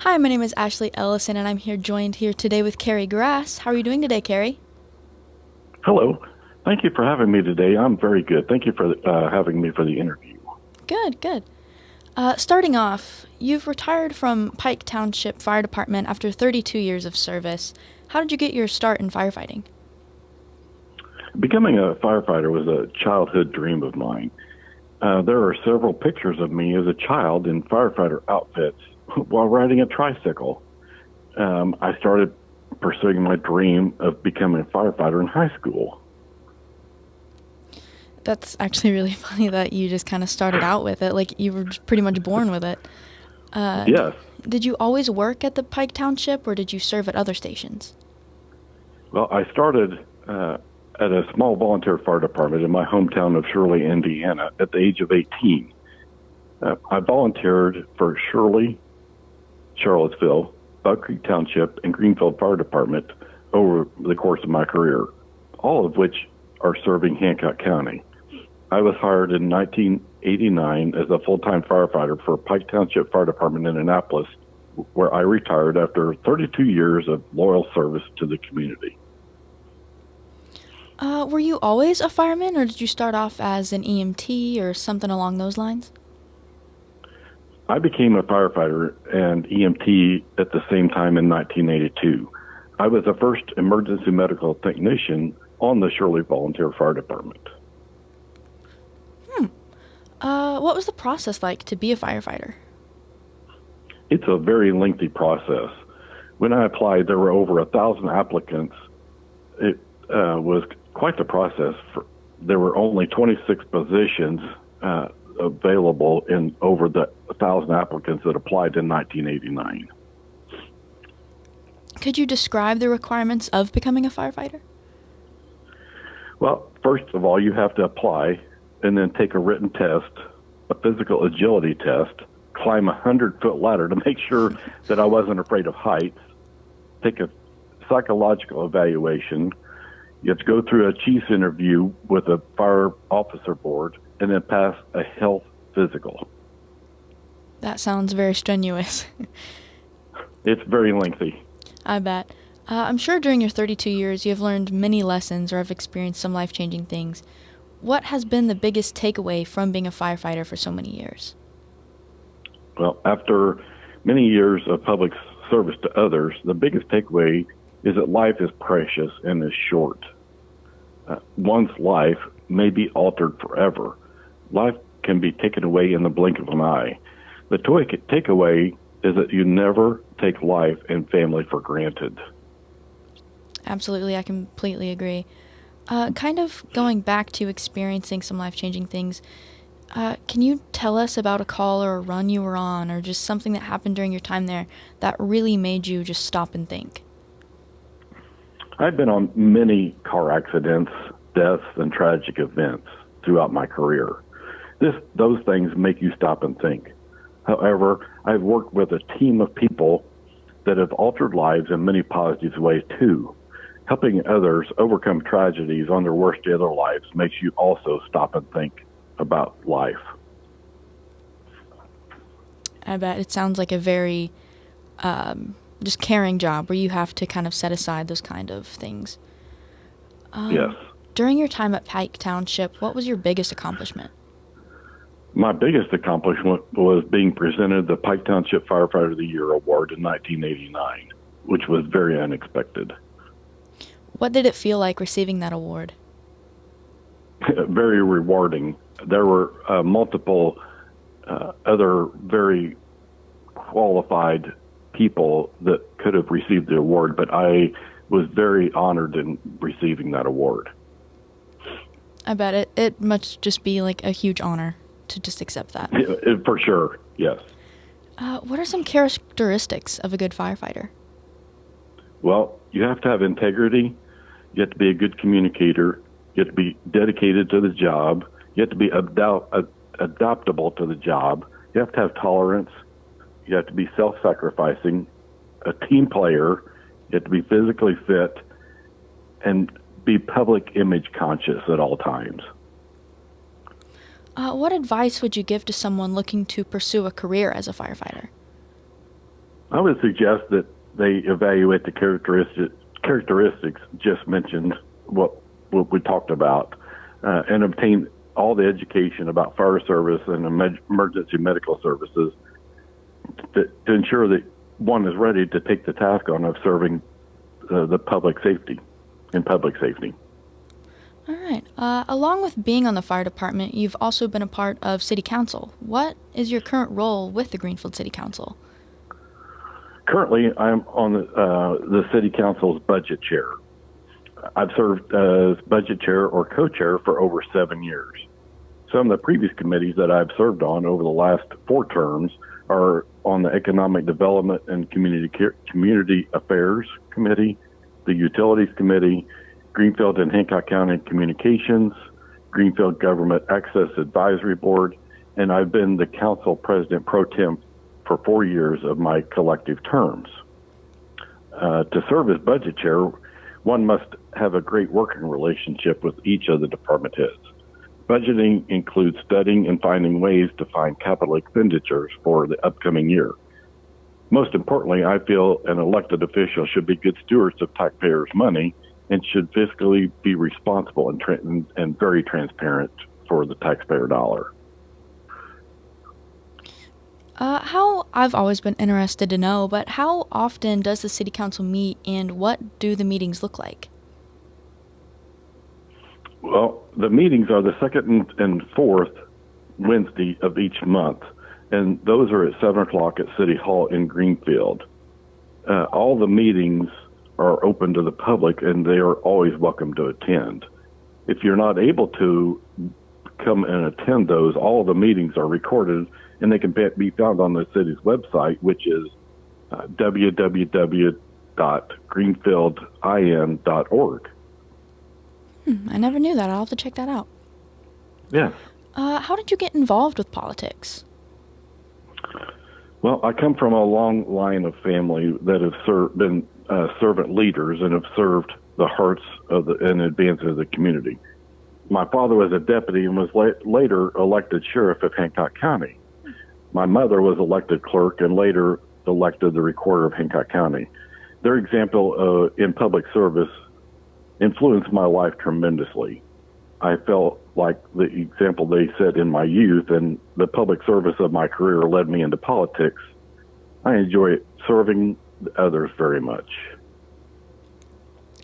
Hi, my name is Ashley Ellison, and I'm here joined here today with Kerry Grass. How are you doing today, Kerry? Hello. Thank you for having me today. I'm very good. Thank you for having me for the interview. Good, good. Starting off, you've retired from Pike Township Fire Department after 32 years of service. How did you get your start in firefighting? Becoming a firefighter was a childhood dream of mine. There are several pictures of me as a child in firefighter outfits while riding a tricycle. I started pursuing my dream of becoming a firefighter in high school. That's actually really funny that you just kind of started out with it, like you were just pretty much born with it. Uh, Yes. did you always work at the Pike Township, or did you serve at other stations? Well, I started at a small volunteer fire department in my hometown of Shirley, Indiana, at the age of 18. I volunteered for Shirley, Charlottesville, Buck Creek Township, and Greenfield Fire Department over the course of my career, all of which are serving Hancock County. I was hired in 1989 as a full-time firefighter for Pike Township Fire Department in Annapolis, where I retired after 32 years of loyal service to the community. Were you always a fireman, or did you start off as an EMT or something along those lines? I became a firefighter and EMT at the same time in 1982. I was the first emergency medical technician on the Shirley Volunteer Fire Department. What was the process like to be a firefighter? It's a very lengthy process. When I applied, there were over 1,000 applicants. It was quite the process. There were only 26 positions available in over the 1,000 applicants that applied in 1989. Could you describe the requirements of becoming a firefighter? Well, first of all, you have to apply and then take a written test, a physical agility test, climb a 100-foot ladder to make sure that I wasn't afraid of heights, take a psychological evaluation. You have to go through a chief's interview with a fire officer board and then pass a health physical. That sounds very strenuous. It's very lengthy. I bet. I'm sure during your 32 years you have learned many lessons or have experienced some life changing things. What has been the biggest takeaway from being a firefighter for so many years? Well, after many years of public service to others, the biggest takeaway is that life is precious and is short. One's life may be altered forever. Life can be taken away in the blink of an eye. The takeaway is that you never take life and family for granted. Absolutely, I completely agree. Kind of going back to experiencing some life changing things, can you tell us about a call or a run you were on, or just something that happened during your time there that really made you just stop and think? I've been on many car accidents, deaths, and tragic events throughout my career. Those things make you stop and think. However, I've worked with a team of people that have altered lives in many positive ways too. Helping others overcome tragedies on their worst day of their lives makes you also stop and think about life. I bet it sounds like a very just caring job where you have to kind of set aside those kind of things. Yes. During your time at Pike Township, what was your biggest accomplishment? My biggest accomplishment was being presented the Pike Township Firefighter of the Year award in 1989, which was very unexpected. What did it feel like receiving that award? Very rewarding. There were multiple other very qualified people that could have received the award, but I was very honored in receiving that award. I bet it must just be like a huge honor to just accept that. For sure, yes. What are some characteristics of a good firefighter? Well, you have to have integrity. You have to be a good communicator. You have to be dedicated to the job. You have to be adaptable to the job. You have to have tolerance. You have to be self-sacrificing, a team player. You have to be physically fit and be public image conscious at all times. What advice would you give to someone looking to pursue a career as a firefighter? I would suggest that they evaluate the characteristics just mentioned, what we talked about, and obtain all the education about fire service and emergency medical services to ensure that one is ready to take the task on of serving the public safety and public safety. All right. Along with being on the fire department, you've also been a part of City Council. What is your current role with the Greenfield City Council? Currently, I'm on the City Council's budget chair. I've served as budget chair or co-chair for over 7 years. Some of the previous committees that I've served on over the last 4 terms are on the Economic Development and Community Affairs Committee, the Utilities Committee, Greenfield and Hancock County Communications, Greenfield Government Access Advisory Board, and I've been the council president pro tem for 4 years of my collective terms. To serve as budget chair, one must have a great working relationship with each of the department heads. Budgeting includes studying and finding ways to find capital expenditures for the upcoming year. Most importantly, I feel an elected official should be good stewards of taxpayers' money and should fiscally be responsible and very transparent for the taxpayer dollar. I've always been interested to know, but how often does the City Council meet and what do the meetings look like? Well, the meetings are the second and fourth Wednesday of each month, and those are at 7 o'clock at City Hall in Greenfield. All the meetings are open to the public, and they are always welcome to attend. If you're not able to come and attend those, all of the meetings are recorded, and they can be found on the city's website, which is www.greenfieldin.org. I never knew that. I'll have to check that out. Yeah. How did you get involved with politics? Well, I come from a long line of family that have been servant leaders and have served the hearts of and advances of the community. My father was a deputy and was later elected sheriff of Hancock County. My mother was elected clerk and later elected the recorder of Hancock County. Their example in public service influenced my life tremendously. I felt like the example they set in my youth and the public service of my career led me into politics. I enjoy serving others very much.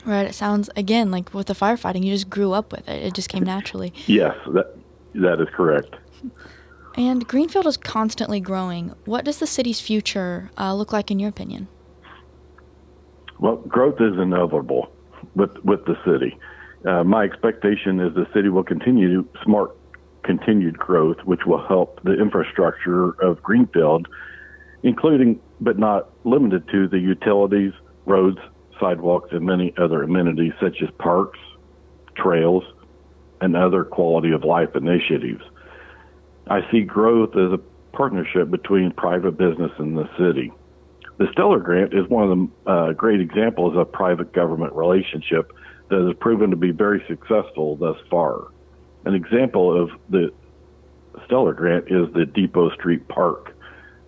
Right, it sounds, again, like with the firefighting, you just grew up with it. It just came naturally. Yes, that is correct. And Greenfield is constantly growing. What does the city's future look like in your opinion? Well, growth is inevitable with the city. My expectation is the city will continue continued growth, which will help the infrastructure of Greenfield, including but not limited to the utilities, roads, sidewalks, and many other amenities such as parks, trails, and other quality of life initiatives. I see growth as a partnership between private business and the city. The Stellar Grant is one of the great examples of private government relationship that has proven to be very successful thus far. An example of the Stellar Grant is the Depot Street Park.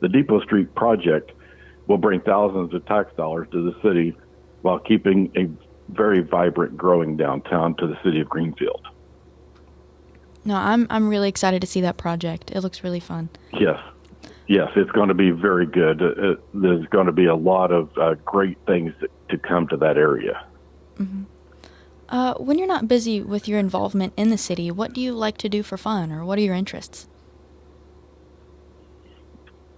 The Depot Street project will bring thousands of tax dollars to the city while keeping a very vibrant, growing downtown to the city of Greenfield. No, I'm really excited to see that project. It looks really fun. Yes, it's going to be very good. There's going to be a lot of great things to come to that area. Mm-hmm. When you're not busy with your involvement in the city, what do you like to do for fun, or what are your interests?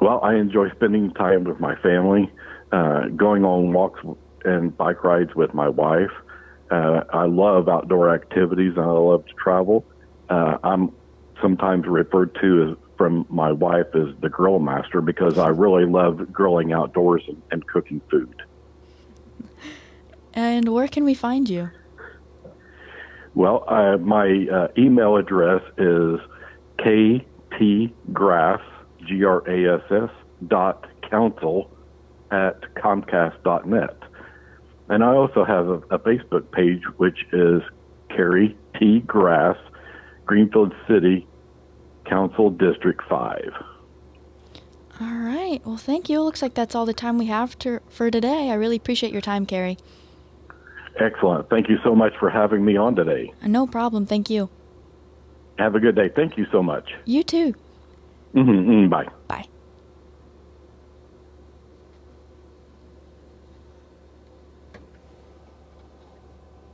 Well, I enjoy spending time with my family, going on walks and bike rides with my wife. I love outdoor activities and I love to travel. I'm sometimes referred to from my wife as the grill master because I really love grilling outdoors and cooking food. And where can we find you? Well, my email address is ktgrass, grass, .council@comcast.net. And I also have a Facebook page, which is Kerry T. Grass, Greenfield City Council District 5. All right. Well, thank you. Looks like that's all the time we have for today. I really appreciate your time, Kerry. Excellent. Thank you so much for having me on today. No problem. Thank you. Have a good day. Thank you so much. You too. Bye. Bye.